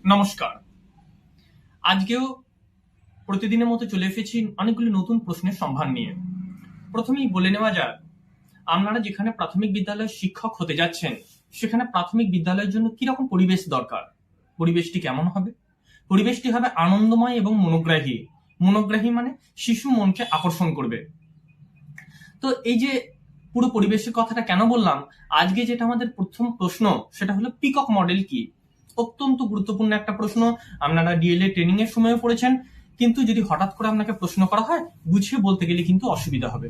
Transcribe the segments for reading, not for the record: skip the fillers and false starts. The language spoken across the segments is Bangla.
নমস্কার। আজকেও প্রতিদিনের মতো চলে এসেছি অনেকগুলি নতুন প্রশ্নের সম্ভার নিয়ে। প্রথমেই বলে নেওয়া যাক, আপনারা যেখানে প্রাথমিক বিদ্যালয়ের শিক্ষক হতে যাচ্ছেন সেখানে প্রাথমিক বিদ্যালয়ের জন্য কিরকম পরিবেশ দরকার। পরিবেশটি কেমন হবে? পরিবেশটি হবে আনন্দময় এবং মনোগ্রাহী। মনোগ্রাহী মানে শিশু মনকে আকর্ষণ করবে। তো এই যে পুরো পরিবেশের কথাটা কেন বললাম, আজকে যেটা আমাদের প্রথম প্রশ্ন সেটা হলো পিকক মডেল কি। অত্যন্ত গুরুত্বপূর্ণ একটা প্রশ্ন, আপনারা ডিএলএ ট্রেনিং এর সময় পড়েছেন, কিন্তু যদি হঠাৎ করে আপনাকে প্রশ্ন করা হয় গুছিয়ে বলতে গেলে কিন্তু অসুবিধা হবে।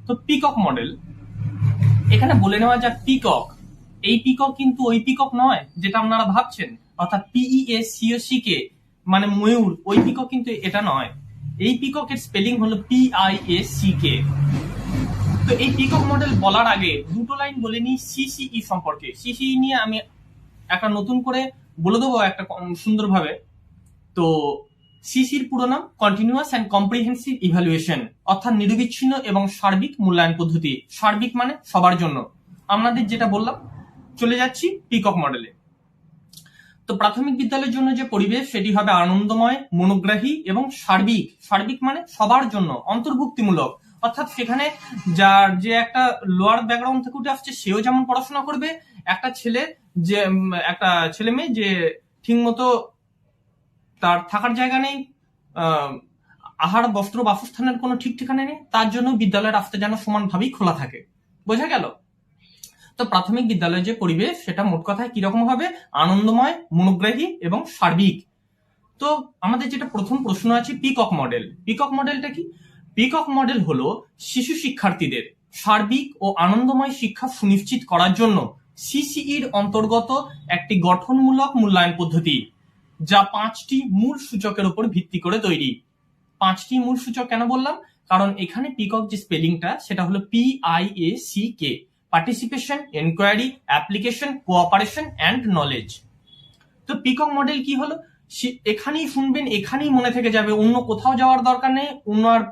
তো পিকক মডেল, এখানে বলে নেওয়া যাক পিকক, এই পিকক কিন্তু ওই পিকক নয় যেটা আপনারা ভাবছেন, অর্থাৎ PEACOCK মানে ময়ূর, ওই পিকক কিন্তু এটা নয়। এই পিককের স্পেলিং হলো PIACK। তো এই পিকক মডেল বলার আগে দুটো লাইন বলে নিই সিসিই সম্পর্কে। সিসিই নিয়ে আমি একটা নতুন করে বলে দেবো একটা সুন্দরভাবে। তো সিসির পুরো নাম কন্টিনিউয়াস অ্যান্ড কম্প্রিহেন্সিভ ইভ্যালুয়েশন, অর্থাৎ নিরবিচ্ছিন্ন এবং সার্বিক মূল্যায়ন পদ্ধতি। সার্বিক মানে সবার জন্য। আপনাদের যেটা বললাম, চলে যাচ্ছি পিকক মডেলে। তো প্রাথমিক বিদ্যালয়ের জন্য যে পরিবেশ সেটি হবে আনন্দময়, মনোগ্রাহী এবং সার্বিক। সার্বিক মানে সবার জন্য, অন্তর্ভুক্তিমূলক, অর্থাৎ সেখানে যার যে একটা লোয়ার ব্যাকগ্রাউন্ড থেকে উঠে আসছে সেও যেমন পড়াশোনা করবে, একটা ছেলে মেয়ে যে ঠিক মতো তার থাকার জায়গা নেই, আহার বস্ত্র বাসস্থানের কোনো ঠিক ঠিকানা নেই, তার জন্য বিদ্যালয়ের রাস্তা যেন সমানভাবেই খোলা থাকে। বোঝা গেল? তো প্রাথমিক বিদ্যালয়ের যে পরিবেশ সেটা মোট কথায় কিরকম হবে? আনন্দময়, মনোগ্রাহী এবং সার্বিক। তো আমাদের যেটা প্রথম প্রশ্ন আছে পিকক মডেল। পিকক মডেলটা কি? পিকক মডেল হলো শিশু শিক্ষার্থীদের সার্বিক ও আনন্দময় শিক্ষা সুনিশ্চিত করার জন্য সিসিইর অন্তর্গত একটি গঠনমূলক মূল্যায়ন পদ্ধতি, যা 5টি মূল সূচকের উপর ভিত্তি করে তৈরি। 5টি মূল সূচক কেন বললাম? কারণ এখানে পিকক যে স্পেলিংটা সেটা হলো PIACK, participation, enquiry, application, cooperation and knowledge. তো পিকক মডেল কি হলো? এখানেই শুনবেন, এখানেই মনে থেকে যাবে, অন্য কোথাও যাওয়ার দরকার নেই, অন্য আর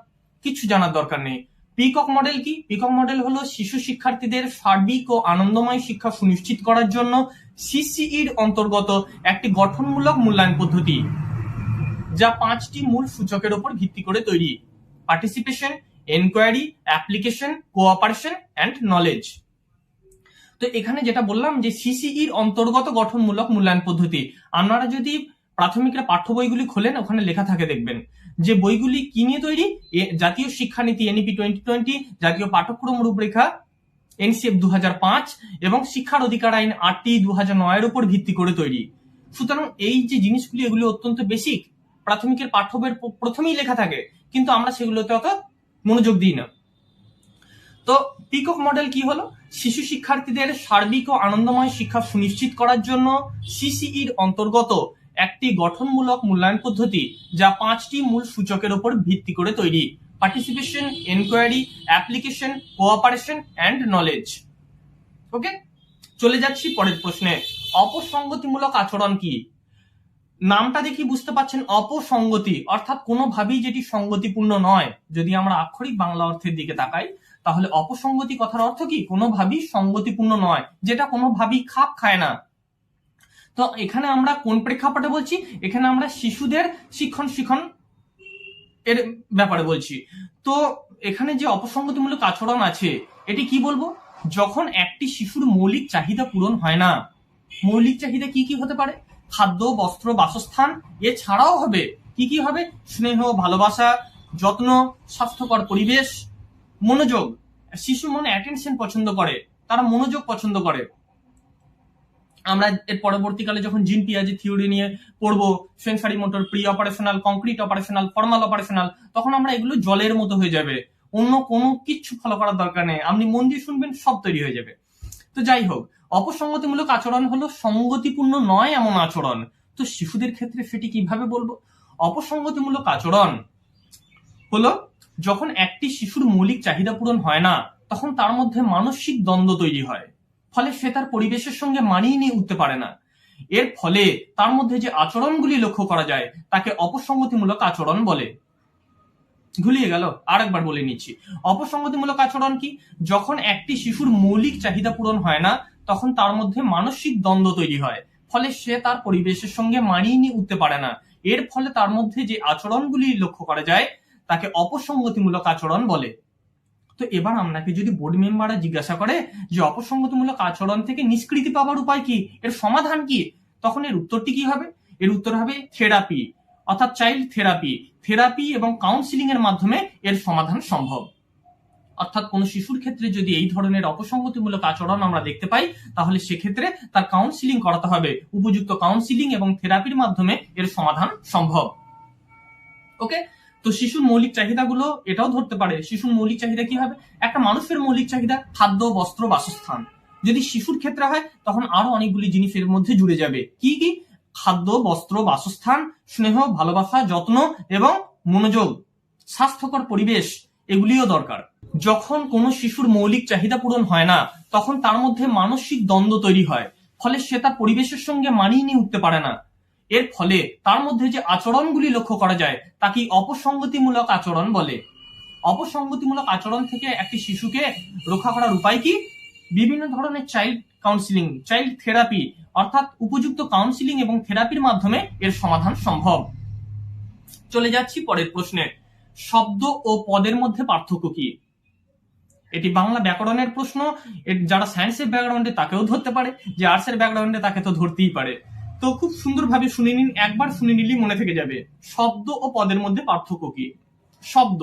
কিছু জানার দরকার নেই। পিকক মডেল কি? পিকক মডেল হলো শিশু শিক্ষার্থীদের সার্বিক ও আনন্দময় শিক্ষা সুনিশ্চিত করার জন্য সিসিইর অন্তর্গত একটি গঠনমূলক মূল্যায়ন পদ্ধতি, যা 5টি মূল সূচকের উপর ভিত্তি করে তৈরি: participation, enquiry, application, cooperation and knowledge. তো এখানে যেটা বললাম যে সিসিইর অন্তর্গত গঠনমূলক মূল্যায়ন পদ্ধতি, আপনারা যদি প্রাথমিকের পাঠ্য বইগুলি খোলেন ওখানে লেখা থাকে দেখবেন যে বইগুলি কি নিয়ে তৈরি। জাতীয় শিক্ষানীতি NEP 2020, জাতীয় পাঠ্যক্রম রূপরেখা NCF 2005 এবং শিক্ষার অধিকার আইন 8টি 2009 এর উপর ভিত্তি করে তৈরি। সুতরাং এই যে জিনিসগুলি এগুলি অত্যন্ত বেসিক, প্রাথমিকের পাঠ্য বইয়ের প্রথমেই লেখা থাকে, কিন্তু আমরা সেগুলোতে অত মনোযোগ দিই না। তো পিকক মডেল কি হলো? শিশু শিক্ষার্থীদের সার্বিক ও আনন্দময় শিক্ষা সুনিশ্চিত করার জন্য সিসিইর অন্তর্গত একটি গঠনমূলক মূল্যায়ন পদ্ধতি, যা 5টি মূল সূচকের উপর ভিত্তি করে তৈরি: participation, enquiry, application, cooperation and knowledge. Okay, চলে যাচ্ছি পরের প্রশ্নে। অপসঙ্গতিমূলক আচরণ কি? নামটা দেখি বুঝতে পারছেন, অপসঙ্গতি অর্থাৎ কোনোভাবেই যেটি সঙ্গতিপূর্ণ নয়। যদি আমরা আক্ষরিক বাংলা অর্থের দিকে তাকাই তাহলে অপসঙ্গতি কথার অর্থ কি? কোনোভাবেই সঙ্গতিপূর্ণ নয়, যেটা কোনোভাবেই খাপ খায় না। তো এখানে আমরা কোন প্রেক্ষাপটে বলছি? এখানে আমরা শিশুদের শিক্ষণ এর ব্যাপারে বলছি। তো এখানে যে অপসঙ্গতিমূলক আচরণ আছে এটি কি বলবো? যখন একটি শিশুর মৌলিক চাহিদা পূরণ হয় না। মৌলিক চাহিদা কি কি হতে পারে? খাদ্য, বস্ত্র, বাসস্থান, এছাড়াও হবে কি কি হবে? স্নেহ, ভালোবাসা, যত্ন, স্বাস্থ্যকর পরিবেশ, মনোযোগ। শিশু মনে অ্যাটেনশন পছন্দ করে, তারা মনোযোগ পছন্দ করে। আমরা এর পরবর্তীকালে যখন জিন পিয়াজের থিওরি নিয়ে পড়বো, sensory motor, pre operational, concrete operational, formal operational, তখন আমরা এগুলো জলের মতো হয়ে যাবে, অন্য কোনো কিচ্ছু ফলো করার দরকার নেই, আপনি মন দিয়ে শুনবেন সব তৈরি হয়ে যাবে। তো যাই হোক, অপসঙ্গতিমূলক আচরণ হলো সঙ্গতিপূর্ণ নয় এমন আচরণ। তো শিশুদের ক্ষেত্রে সেটি কিভাবে বলবো? অপসঙ্গতিমূলক আচরণ হলো যখন একটি শিশুর মৌলিক চাহিদা পূরণ হয় না, তখন তার মধ্যে মানসিক দ্বন্দ্ব তৈরি হয়, ফলে সে তার পরিবেশের সঙ্গে মানিয়ে নিয়ে উঠতে পারে না। এর ফলে তার মধ্যে যে আচরণগুলি লক্ষ্য করা যায় তাকে অপসঙ্গতিমূলক আচরণ বলে। ঘুলিয়ে গেল, আরেকবার বলে নিচ্ছি। অপসঙ্গতিমূলক আচরণ কি? যখন একটি শিশুর মৌলিক চাহিদা পূরণ হয় না তখন তার মধ্যে মানসিক দ্বন্দ্ব তৈরি হয়, ফলে সে তার পরিবেশের সঙ্গে মানিয়ে নিয়ে উঠতে পারে না। এর ফলে তার মধ্যে যে আচরণগুলি লক্ষ্য করা যায় তাকে অপসঙ্গতিমূলক আচরণ বলে। তো এবার আপনাকে যদি বোর্ড মেম্বাররা জিজ্ঞাসা করে যে অপসঙ্গতিমূলক আচরণ থেকে নিষ্কৃতি পাওয়ার উপায় কি, এর সমাধান কি, তখন এর উত্তরটি কি হবে? এর উত্তর হবে থেরাপি, অর্থাৎ চাইল্ড থেরাপি। থেরাপি এবং কাউন্সিলিং এর মাধ্যমে এর সমাধান সম্ভব। অর্থাৎ কোন শিশুর ক্ষেত্রে যদি এই ধরনের অপসঙ্গতিমূলক আচরণ আমরা দেখতে পাই, তাহলে সেক্ষেত্রে তার কাউন্সিলিং করাতে হবে। উপযুক্ত কাউন্সিলিং এবং থেরাপির মাধ্যমে এর সমাধান সম্ভব। ওকে, তো শিশুর মৌলিক চাহিদাগুলো এটাও ধরতে পারে। শিশুর মৌলিক চাহিদা কি হবে? একটা মানুষের মৌলিক চাহিদা খাদ্য, বস্ত্র, বাসস্থান। যদি শিশুর ক্ষেত্রে হয় তখন আরো অনেকগুলি জিনিস এর মধ্যে জুড়ে যাবে। কি কি? খাদ্য, বস্ত্র, বাসস্থান, স্নেহ, ভালোবাসা, যত্ন এবং মনোযোগ, স্বাস্থ্যকর পরিবেশ, এগুলিও দরকার। যখন কোনো শিশুর মৌলিক চাহিদা পূরণ হয় না, তখন তার মধ্যে মানসিক দ্বন্দ্ব তৈরি হয়। ফলে সে তার পরিবেশের সঙ্গে মানিয়ে নিয়ে উঠতে পারে না। এর ফলে তার মধ্যে যে আচরণগুলি লক্ষ্য করা যায় তাকে অপসঙ্গতিমূলক আচরণ বলে। অপসঙ্গতিমূলক আচরণ থেকে একটি শিশুকে রক্ষা করার উপায় কি? বিভিন্ন ধরনের চাইল্ড কাউন্সিলিং, চাইল্ড থেরাপি, অর্থাৎ উপযুক্ত কাউন্সিলিং এবং থেরাপির মাধ্যমে এর সমাধান সম্ভব। চলে যাচ্ছি পরের প্রশ্নে। শব্দ ও পদের মধ্যে পার্থক্য কি? এটি বাংলা ব্যাকরণের প্রশ্ন। যারা সায়েন্সের ব্যাকগ্রাউন্ডে তাকেও ধরতে পারে, যে আর্টসের ব্যাকগ্রাউন্ডে তাকে তো ধরতেই পারে। তো খুব সুন্দরভাবে শুনে নিন, একবার শুনে নিলেই মনে থেকে যাবে। শব্দ ও পদের মধ্যে পার্থক্য কি? শব্দ,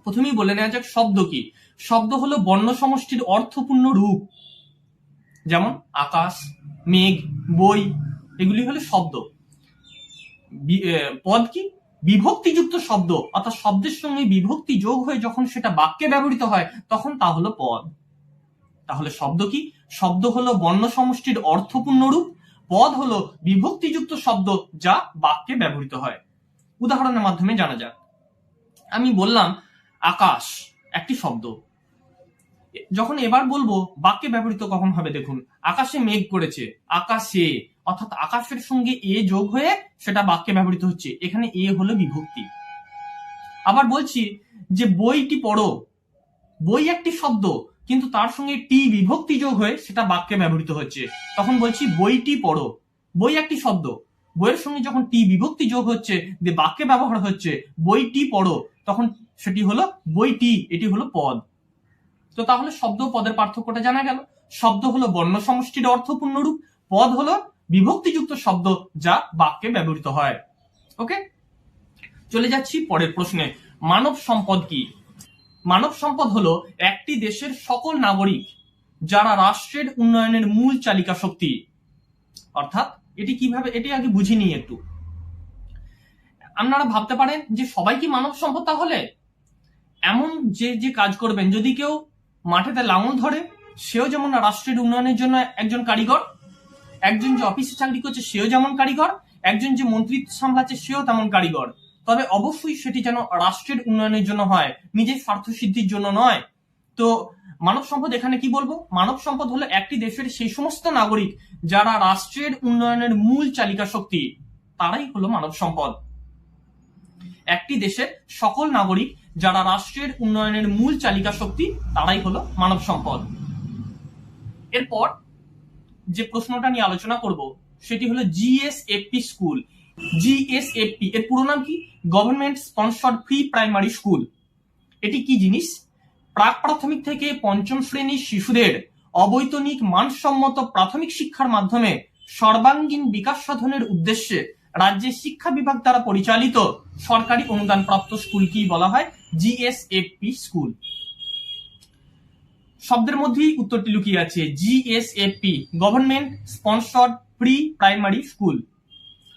প্রথমেই বলে নেওয়া যাক শব্দ কি। শব্দ হলো বর্ণ সমষ্টির অর্থপূর্ণ রূপ, যেমন আকাশ, মেঘ, বই, এগুলি হলো শব্দ। পদ কি? বিভক্তিযুক্ত শব্দ, অর্থাৎ শব্দের সঙ্গে বিভক্তি যোগ হয়ে যখন সেটা বাক্যে ব্যবহৃত হয় তখন তা হলো পদ। তাহলে শব্দ কি? শব্দ হলো বর্ণ সমষ্টির অর্থপূর্ণ রূপ, পদ হলো বিভক্তিযুক্ত শব্দ যা বাক্যে ব্যবহৃত হয়। উদাহরণের মাধ্যমে জানা যাক। আমি বললাম আকাশ একটি শব্দ। যখন এবার বলবো বাক্যে ব্যবহৃত কখন হবে দেখুন, আকাশে মেঘ করেছে, আকাশে, অর্থাৎ আকাশের সঙ্গে এ যোগ হয়ে সেটা বাক্যে ব্যবহৃত হচ্ছে। এখানে এ হলো বিভক্তি। আবার বলছি যে বইটি পড়ো, বই একটি শব্দ কিন্তু তার সঙ্গে টি বিভক্তি যোগ হয়ে সেটা বাক্যে ব্যবহৃত হচ্ছে, তখন বলছি বইটি পড়ো। বই একটি শব্দ, বইয়ের সঙ্গে যখন টি বিভক্তি যোগ হচ্ছে, বাক্যে ব্যবহার হচ্ছে বইটি পড়ো, তখন সেটি হলো বইটি, এটি হলো পদ। তো তাহলে শব্দ ও পদের পার্থক্যটা জানা গেল। শব্দ হলো বর্ণ সমষ্টির অর্থপূর্ণ রূপ, পদ হলো বিভক্তিযুক্ত শব্দ যা বাক্যে ব্যবহৃত হয়। ওকে, চলে যাচ্ছি পরের প্রশ্নে। মানব সম্পদ কি? মানব সম্পদ হলো একটি দেশের সকল নাগরিক যারা রাষ্ট্রের উন্নয়নের মূল চালিকা শক্তি। অর্থাৎ এটি কিভাবে, এটি আগে বুঝিনি একটু। আপনারা ভাবতে পারেন যে সবাই কি মানব সম্পদ? তাহলে এমন যে যে কাজ করবেন, যদি কেউ মাঠেতে লাঙল ধরে সেও যেমন রাষ্ট্রের উন্নয়নের জন্য একজন কারিগর, একজন যে অফিসে চাকরি করছে সেও যেমন কারিগর, একজন যে মন্ত্রিত্ব সামলাচ্ছে সেও তেমন কারিগর। তবে অবশ্যই সেটি যেন রাষ্ট্রের উন্নয়নের জন্য হয়, নিজের স্বার্থ সিদ্ধির জন্য নয়। তো মানব সম্পদ এখানে কি বলবো? মানব সম্পদ হলো একটি দেশের সেই সমস্ত নাগরিক যারা রাষ্ট্রের উন্নয়নের মূল চালিকা শক্তি, তারাই হলো মানব সম্পদ। একটি দেশের সকল নাগরিক যারা রাষ্ট্রের উন্নয়নের মূল চালিকা শক্তি, তারাই হলো মানব সম্পদ। এরপর যে প্রশ্নটা নিয়ে আলোচনা করব সেটি হলো জিএসএফপি স্কুল। জিএসএফপি এর পুরো নাম কি? Government sponsored free primary school. এটি কি জিনিস? প্রাক প্রাথমিক থেকে পঞ্চম শ্রেণীর শিশুদের অবৈতনিক মানসম্মত প্রাথমিক শিক্ষার মাধ্যমে সর্বাঙ্গীন বিকাশ সাধনের উদ্দেশ্যে রাজ্যের শিক্ষা বিভাগ দ্বারা পরিচালিত সরকারি অনুদান প্রাপ্ত স্কুলকে বলা হয় জিএসএফপি স্কুল। শব্দের মধ্যেই উত্তরটি লুকিয়ে আছে। GSFP, government sponsored pre primary school,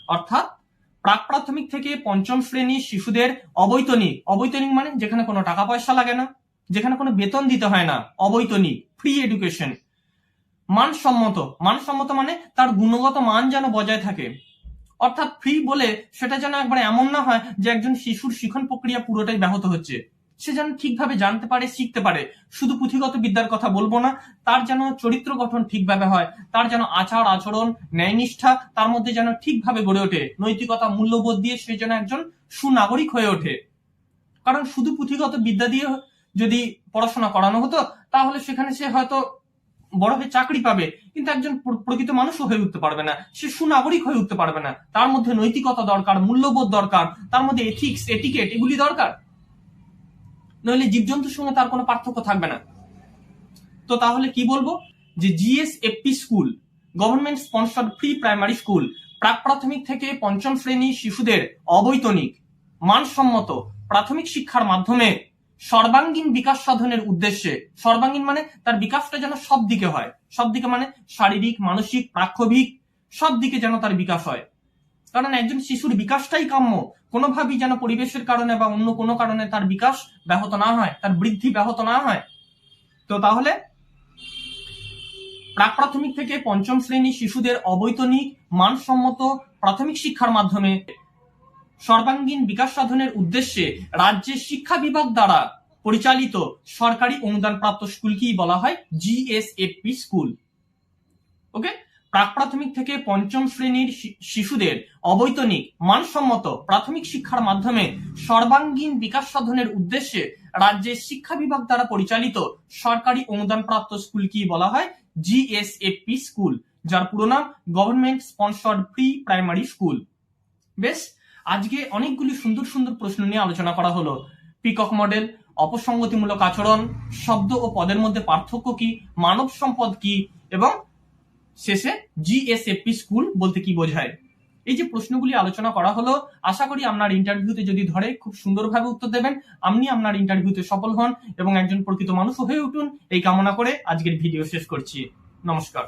অর্থাৎ প্রাক প্রাথমিক থেকে পঞ্চম শ্রেণীর শিশুদের অবৈতনিক, অবৈতনিক মানে যেখানে কোনো টাকা পয়সা লাগে না, যেখানে কোনো বেতন দিতে হয় না, অবৈতনিক ফ্রি এডুকেশন। মানসম্মত, মানসম্মত মানে তার গুণগত মান যেন বজায় থাকে। অর্থাৎ ফ্রি বলে সেটা যেন একবার এমন না হয় যে একজন শিশুর শিক্ষণ প্রক্রিয়া পুরোটাই ব্যাহত হচ্ছে। সে যেন ঠিকভাবে জানতে পারে, শিখতে পারে। শুধু পুঁথিগত বিদ্যার কথা বলবো না, তার যেন চরিত্র গঠন ঠিকভাবে হয়, তার যেন আচার আচরণ, ন্যায়নিষ্ঠা তার মধ্যে যেন ঠিকভাবে গড়ে ওঠে, নৈতিকতা মূল্যবোধ দিয়ে সে যেন একজন সুনাগরিক হয়ে ওঠে। কারণ শুধু পুঁথিগত বিদ্যা দিয়ে যদি পড়াশোনা করানো হতো তাহলে সেখানে সে হয়তো বড় হয়ে চাকরি পাবে, কিন্তু একজন প্রকৃত মানুষও হয়ে উঠতে পারবে না, সে সুনাগরিক হয়ে উঠতে পারবে না। তার মধ্যে নৈতিকতা দরকার, মূল্যবোধ দরকার, তার মধ্যে এথিক্স, এটিকেট এগুলি দরকার, নইলে জীবজন্তুর সঙ্গে তার কোনো পার্থক্য থাকবে না। তো তাহলে কি বলবো, যে GSFP school, government sponsored free primary school, প্রাক প্রাথমিক থেকে পঞ্চম শ্রেণী শিশুদের অবৈতনিক মানসম্মত প্রাথমিক শিক্ষার মাধ্যমে সর্বাঙ্গীন বিকাশ সাধনের উদ্দেশ্যে, সর্বাঙ্গীন মানে তার বিকাশটা যেন সব দিকে হয়, সব দিকে মানে শারীরিক, মানসিক, প্রাক্ষবিক সব দিকে যেন তার বিকাশ হয়। কারণ একজন শিশুর বিকাশটাই কাম্য, কোনোভাবেই যেন পরিবেশের কারণে বা অন্য কোনো কারণে তার বিকাশ ব্যাহত না হয়, তার বৃদ্ধি ব্যাহত না হয়। তো তাহলে প্রাক প্রাথমিক থেকে পঞ্চম শ্রেণী শিশুদের অবৈতনিক মানসম্মত প্রাথমিক শিক্ষার মাধ্যমে সর্বাঙ্গীন বিকাশ সাধনের উদ্দেশ্যে রাজ্যের শিক্ষা বিভাগ দ্বারা পরিচালিত সরকারি অনুদানপ্রাপ্ত স্কুলকেই বলা হয় জিএসএফপি স্কুল। ওকে, প্রাক প্রাথমিক থেকে পঞ্চম শ্রেণীর শিশুদের অবৈতনিক মানসম্মত প্রাথমিক শিক্ষার মাধ্যমে সর্বাঙ্গীন বিকাশ সাধনের উদ্দেশ্যে রাজ্যের শিক্ষা বিভাগ দ্বারা পরিচালিত সরকারি অনুদানপ্রাপ্ত স্কুলকেই বলা হয় জিএসএফপি স্কুল, যার পুরো নাম government sponsored pre primary school. বেশ, আজকে অনেকগুলি সুন্দর সুন্দর প্রশ্ন নিয়ে আলোচনা করা হলো। পিকক মডেল, অপসঙ্গতিমূলক আচরণ, শব্দ ও পদের মধ্যে পার্থক্য কি, মানব সম্পদ কি, এবং শেষে জিএসএফপি স্কুল বলতে কি বোঝায়। এই যে প্রশ্নগুলি আলোচনা করা হলো, আশা করি আপনার ইন্টারভিউতে যদি ধরে খুব সুন্দরভাবে উত্তর দেবেন, আপনি আপনার ইন্টারভিউতে সফল হন এবং একজন প্রকৃত মানুষ হয়ে উঠুন, এই কামনা করে আজকের ভিডিও শেষ করছি। নমস্কার।